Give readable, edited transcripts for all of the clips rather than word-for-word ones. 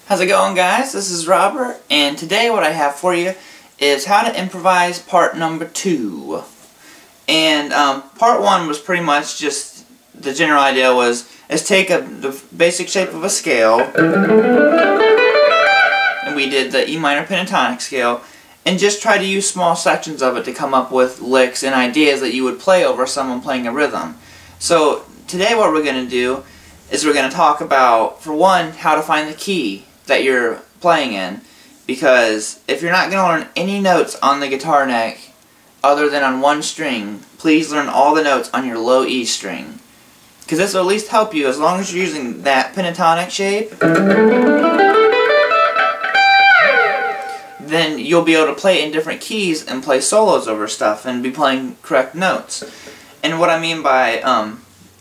How's it going, guys? This is Robert, and today what I have for you is how to improvise part number 2. And part 1 was pretty much just, the general idea was, take the basic shape of a scale, and we did the E minor pentatonic scale, and just try to use small sections of it to come up with licks and ideas that you would play over someone playing a rhythm. So today what we're going to do is we're going to talk about, for one, how to find the key that you're playing in, because if you're not going to learn any notes on the guitar neck other than on one string, please learn all the notes on your low E string, because this will at least help you as long as you're using that pentatonic shape. Then you'll be able to play in different keys and play solos over stuff and be playing correct notes. And what I mean by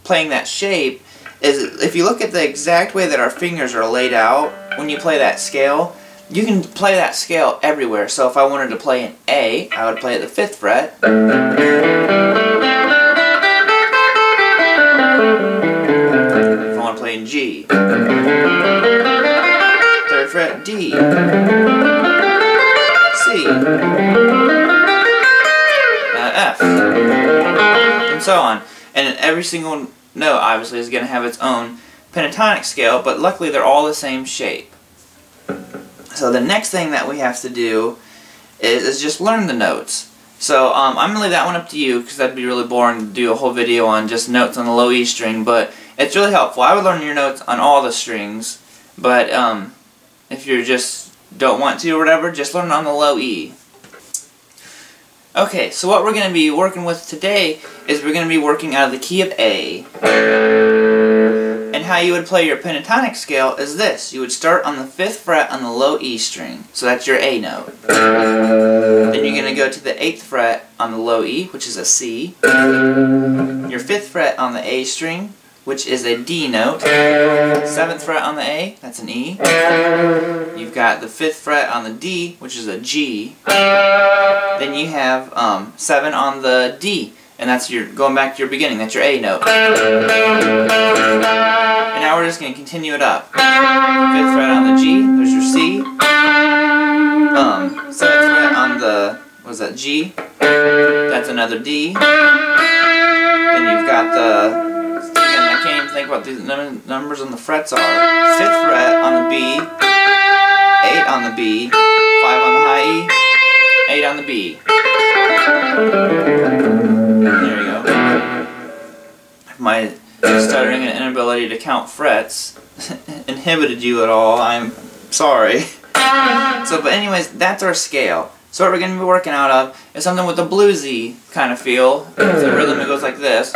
playing that shape is, if you look at the exact way that our fingers are laid out when you play that scale, you can play that scale everywhere. So if I wanted to play an A, I would play at the 5th fret. If I want to play in G, 3rd fret, D, C, F, and so on. And every single note, obviously, is going to have its own pentatonic scale, but luckily they're all the same shape. So the next thing that we have to do is just learn the notes. So I'm going to leave that one up to you, because that'd be really boring to do a whole video on just notes on the low E string, but it's really helpful. I would learn your notes on all the strings, but if you just don't want to or whatever, just learn on the low E. Okay, so what we're going to be working with today is we're going to be working out of the key of A. And how you would play your pentatonic scale is this. You would start on the 5th fret on the low E string, so that's your A note. Then you're going to go to the 8th fret on the low E, which is a C. Your 5th fret on the A string, which is a D note. 7th fret on the A, that's an E. You've got the 5th fret on the D, which is a G. Then you have 7 on the D, and that's your, going back to your beginning, that's your A note. And now we're just going to continue it up. 5th fret on the G, there's your C. 7th fret on the, what is that, G? That's another D. Then you've got the, I can't even think what these numbers on the frets are. 5th fret on the B, 8 on the B, 5 on the high E, 8 on the B. There you go. If my stuttering and inability to count frets inhibited you at all, I'm sorry. So, but anyways, that's our scale. So what we're going to be working out of is something with a bluesy kind of feel. The rhythm that goes like this.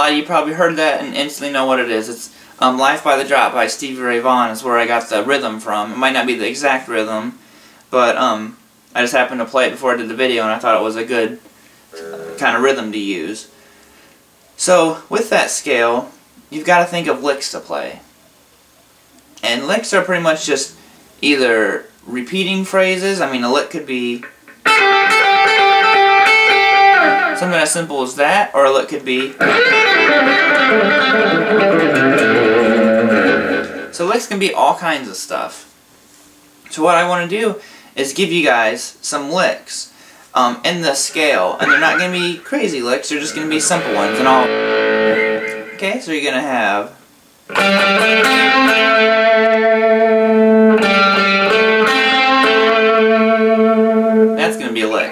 You probably heard that and instantly know what it is. It's Life by the Drop by Stevie Ray Vaughan is where I got the rhythm from. It might not be the exact rhythm, but I just happened to play it before I did the video, and I thought it was a good kind of rhythm to use. So with that scale, you've got to think of licks to play. And licks are pretty much just either repeating phrases. I mean, a lick could be something as simple as that, or a lick could be. So licks can be all kinds of stuff. So what I want to do is give you guys some licks in the scale, and they're not going to be crazy licks, they're just going to be simple ones. And all. Okay, so you're going to have.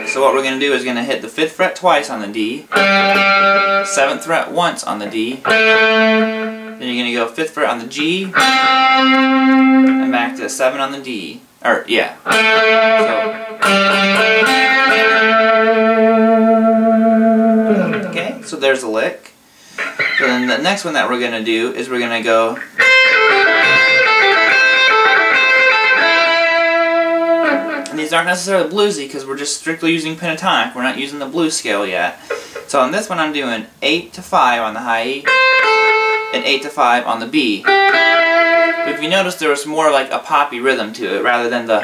So what we're going to do is going to hit the 5th fret twice on the D, 7th fret once on the D, then you're going to go 5th fret on the G, and back to 7 on the D, or yeah. So, okay, so there's a lick. So then the next one that we're going to do is we're going to go. These aren't necessarily bluesy because we're just strictly using pentatonic. We're not using the blues scale yet. So on this one I'm doing 8 to 5 on the high E and 8 to 5 on the B. But if you notice, there was more like a poppy rhythm to it rather than the.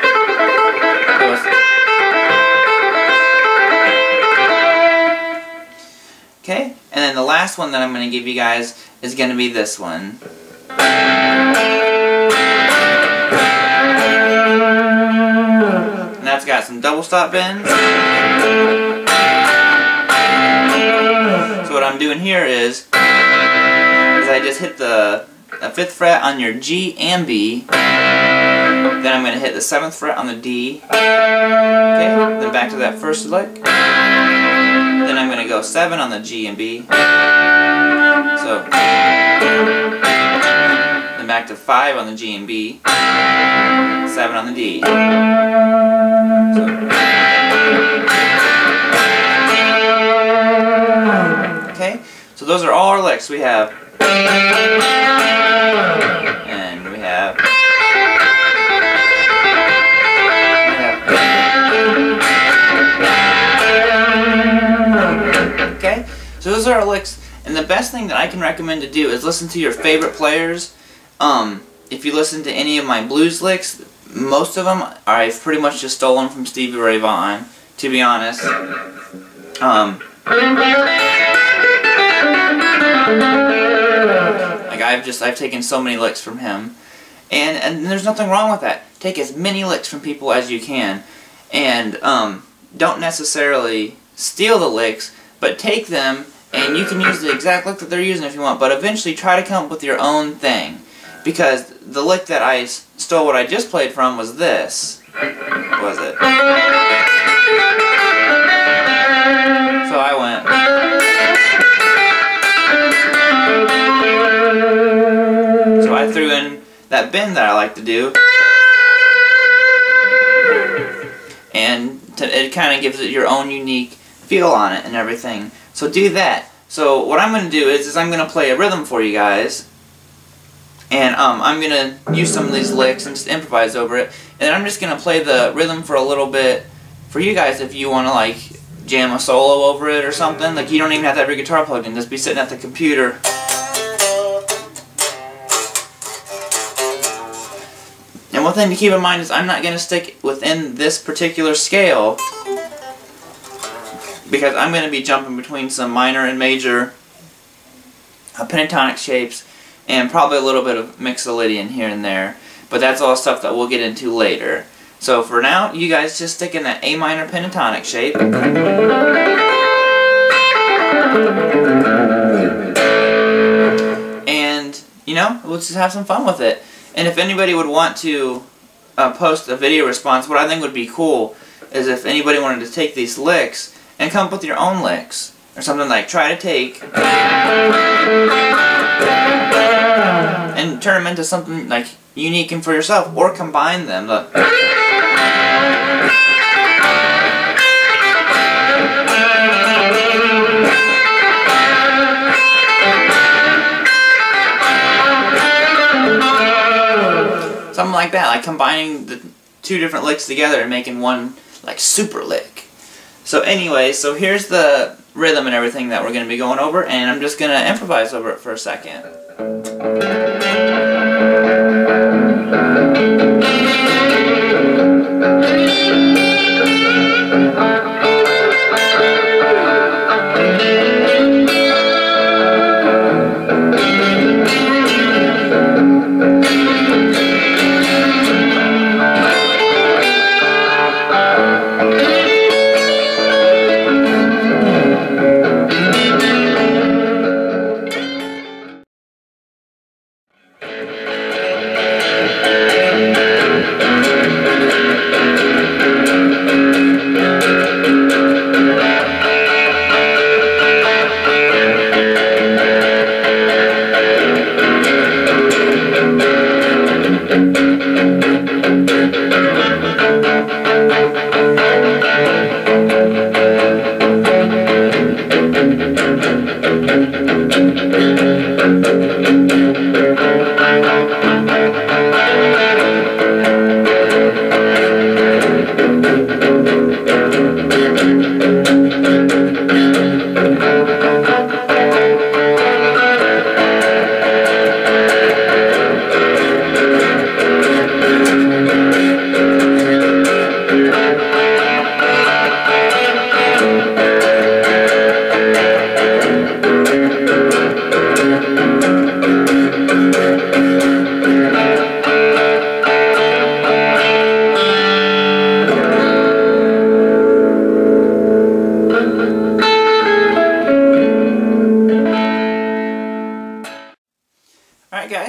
Okay? And then the last one that I'm going to give you guys is going to be this one. And that's got some double stop bends. So what I'm doing here is I just hit the 5th fret on your G and B. Then I'm going to hit the 7th fret on the D. Okay, then back to that first lick. Then I'm going to go 7 on the G and B. So, then back to 5 on the G and B. 7 on the D. Okay, so those are all our licks. We have, and we have, okay, so those are our licks. And the best thing that I can recommend to do is listen to your favorite players. If you listen to any of my blues licks, most of them I've pretty much just stolen from Stevie Ray Vaughan, to be honest. Like I've taken so many licks from him, and there's nothing wrong with that. Take as many licks from people as you can, and don't necessarily steal the licks, but take them and you can use the exact lick that they're using if you want. But eventually try to come up with your own thing, because the lick that I stole, what I just played from, was this. What was it? So I went. So I threw in that bend that I like to do, and it kind of gives it your own unique feel on it and everything. So do that. So what I'm going to do is I'm going to play a rhythm for you guys, and I'm going to use some of these licks and just improvise over it, and then I'm just going to play the rhythm for a little bit for you guys if you want to like jam a solo over it or something. Like, you don't even have to have your guitar plugged in, just be sitting at the computer. And one thing to keep in mind is I'm not going to stick within this particular scale, because I'm going to be jumping between some minor and major pentatonic shapes, and probably a little bit of mixolydian here and there. But that's all stuff that we'll get into later. So for now, you guys just stick in that A minor pentatonic shape. And, you know, we'll just have some fun with it. And if anybody would want to post a video response, what I think would be cool is if anybody wanted to take these licks and come up with your own licks. Or something like, try to take and turn them into something like unique and for yourself, or combine them. Look. Something like that, like combining the two different licks together and making one like super lick. So anyway, so here's the rhythm and everything that we're going to be going over, and I'm just going to improvise over it for a second.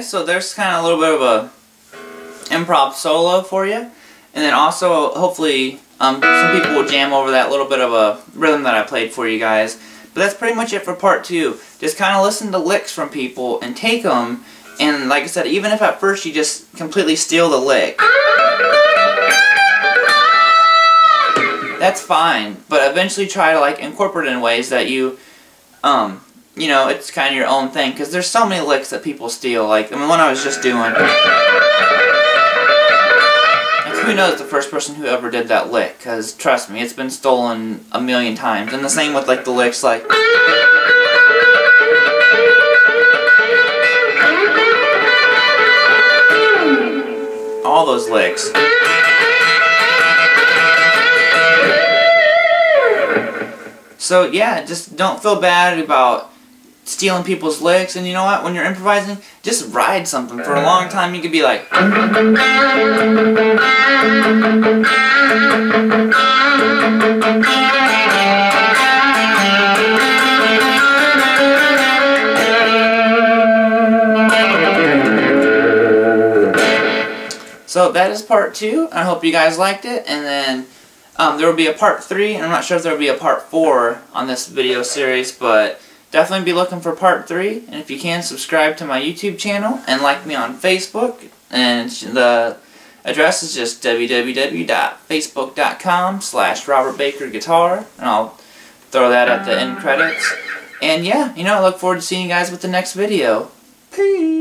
so there's kind of a little bit of a improv solo for you. And then also, hopefully, some people will jam over that little bit of a rhythm that I played for you guys. But that's pretty much it for part 2. Just kind of listen to licks from people and take them. And like I said, even if at first you just completely steal the lick, that's fine. But eventually try to like incorporate it in ways that you know, it's kind of your own thing. Because there's so many licks that people steal. Like, I mean, one I was just doing. Who knows the first person who ever did that lick, because trust me, it's been stolen a million times. And the same with like the licks like all those licks. So yeah, just don't feel bad about stealing people's licks, and you know what, when you're improvising, just ride something for a long time. You could be like so that is part 2. I hope you guys liked it, and then there will be a part 3, and I'm not sure if there will be a part 4 on this video series, but definitely be looking for part 3, and if you can, subscribe to my YouTube channel and like me on Facebook, and the address is just www.facebook.com/RobertBakerGuitar, and I'll throw that at the end credits. And yeah, I look forward to seeing you guys with the next video. Peace!